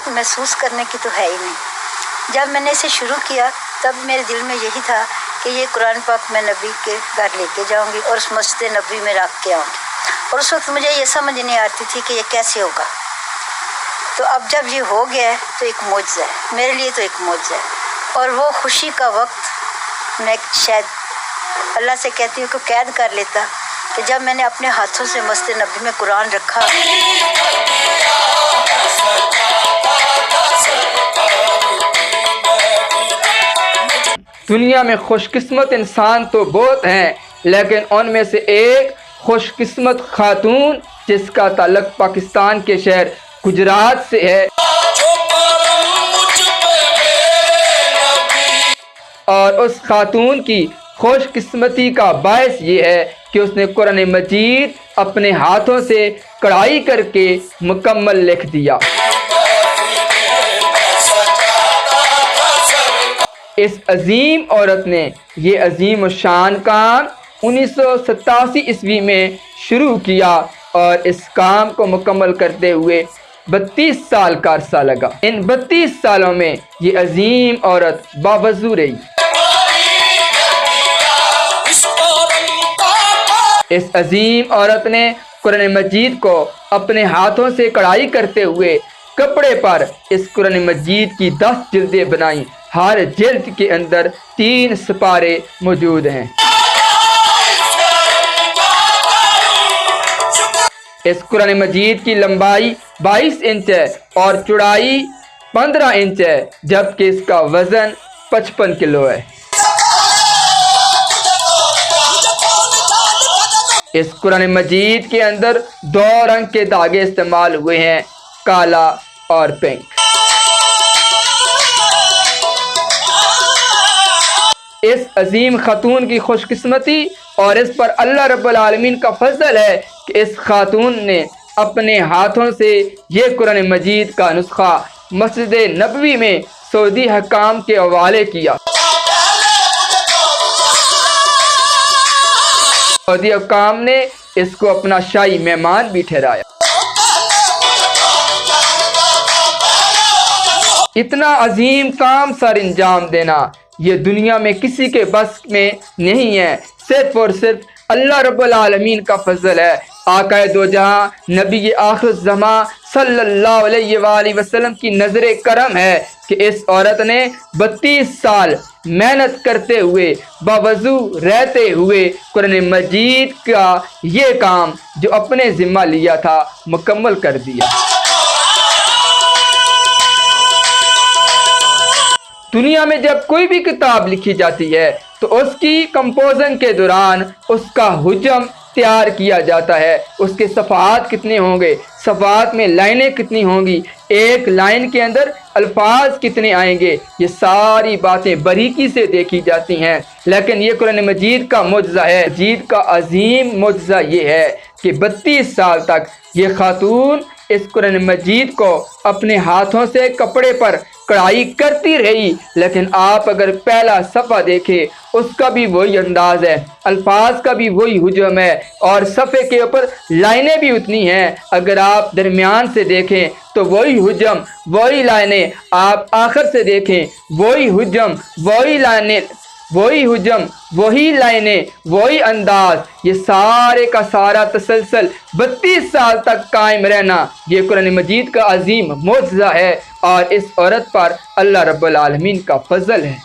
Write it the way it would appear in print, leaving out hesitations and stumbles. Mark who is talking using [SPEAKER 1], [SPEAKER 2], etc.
[SPEAKER 1] बात महसूस करने की तो है ही नहीं। जब मैंने इसे शुरू किया तब मेरे दिल में यही था कि ये कुरान पाक मैं नबी के घर लेके जाऊंगी और उस मस्जिद नबी में रख के आऊँगी, और उस वक्त मुझे ये समझ नहीं आती थी कि ये कैसे होगा। तो अब जब ये हो गया है तो एक मौजज़ा है, मेरे लिए तो एक मौजज़ा है। और वो खुशी का वक्त मैं शायद अल्लाह से कहती हूँ कि कैद कर लेता कि जब मैंने अपने हाथों से मस्जिद नबी में कुरान रखा।
[SPEAKER 2] दुनिया में खुशकिस्मत इंसान तो बहुत हैं, लेकिन उनमें से एक खुशकिस्मत खातून जिसका ताल्लुक पाकिस्तान के शहर गुजरात से है, और उस खातून की खुशकिस्मती का बायस ये है कि उसने कुरान मजीद अपने हाथों से कढ़ाई करके मुकम्मल लिख दिया। इस अजीम औरत ने ये अजीम शान काम 1987 ईस्वी में शुरू किया और इस काम को मुकम्मल करते हुए 32 साल का अरसा लगा। इन 32 सालों में ये अजीम औरत बावजू रही। इस अजीम औरत ने कुरान मजीद को अपने हाथों से कढ़ाई करते हुए कपड़े पर इस कुरान मजीद की 10 जिल्दें बनाई। हर जिल्द के अंदर 3 सिपारे मौजूद हैं। इस कुरान मजीद की लंबाई 22 इंच है और चौड़ाई 15 इंच है, जबकि इसका वजन 55 किलो है। इस कुरान मजीद के अंदर 2 रंग के धागे इस्तेमाल हुए हैं, काला और पिंक। इस अजीम खातून की खुशकिस्मती और इस पर अल्लाह रब्बुल आलमीन का फजल है कि इस खातून ने अपने हाथों से ये कुरान मजीद का नुस्खा मस्जिद नबवी में सऊदी हकाम के हवाले किया। सऊदी हकाम ने इसको अपना शाही मेहमान भी ठहराया। इतना अजीम काम सर अंजाम देना ये दुनिया में किसी के बस में नहीं है, सिर्फ और सिर्फ अल्लाह रब्बुल आलमीन का फजल है। आकाए दो जहां नबी आखिर ज़मा सल्लल्लाहु अलैहि वसल्लम की नज़र करम है कि इस औरत ने 32 साल मेहनत करते हुए बावजू रहते हुए कुरान मजीद का ये काम जो अपने ज़िम्मा लिया था मुकम्मल कर दिया। दुनिया में जब कोई भी किताब लिखी जाती है तो उसकी कंपोजिशन के दौरान उसका हुजम तैयार किया जाता है। उसके सफ़ात कितने होंगे, सफ़ात में लाइनें कितनी होंगी, एक लाइन के अंदर अल्फाज कितने आएंगे, ये सारी बातें बारीकी से देखी जाती हैं। लेकिन ये कुरान मजीद का मुअज्जा है। मजीद का अजीम मुअज्जा ये है कि 32 साल तक ये खातून इस कुरान मजीद को अपने हाथों से कपड़े पर कढ़ाई करती रही। लेकिन आप अगर पहला सफ़ा देखें उसका भी वही अंदाज है, अल्फाज का भी वही हुजम है और सफ़े के ऊपर लाइनें भी उतनी हैं। अगर आप दरमियान से देखें तो वही हुजम वही लाइनें, आप आखिर से देखें वही हुजम वही लाइनें, वही हुजम वही लाइनें वही अंदाज, ये सारे का सारा तसलसल 32 साल तक कायम रहना ये कुरान मजीद का अजीम मुअज्जा है और इस औरत पर अल्लाह रब्बुल आलमीन का फजल है।